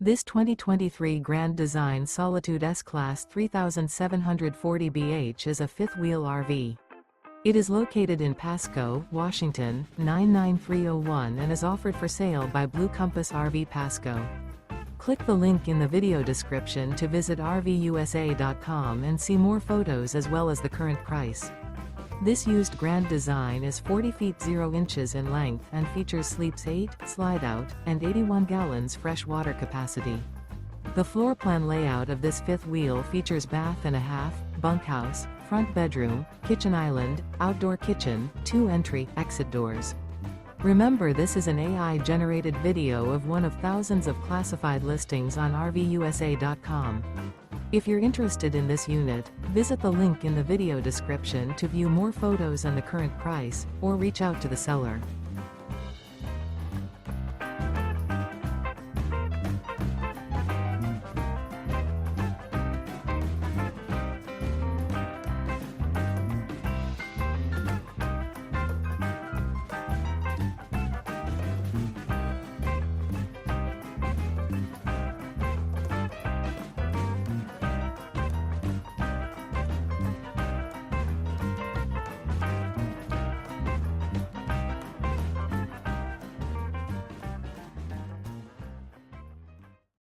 This 2023 Grand Design Solitude S-Class 3740 BH is a fifth-wheel RV. It is located in Pasco, Washington, 99301 and is offered for sale by Blue Compass RV Pasco. Click the link in the video description to visit RVUSA.com and see more photos as well as the current price. This used Grand Design is 40 feet 0 inches in length and features sleeps 8, slide-out, and 81 gallons fresh water capacity. The floor plan layout of this fifth wheel features bath and a half, bunkhouse, front bedroom, kitchen island, outdoor kitchen, 2 entry/exit doors. Remember, this is an AI-generated video of one of thousands of classified listings on RVUSA.com. If you're interested in this unit, visit the link in the video description to view more photos and the current price, or reach out to the seller.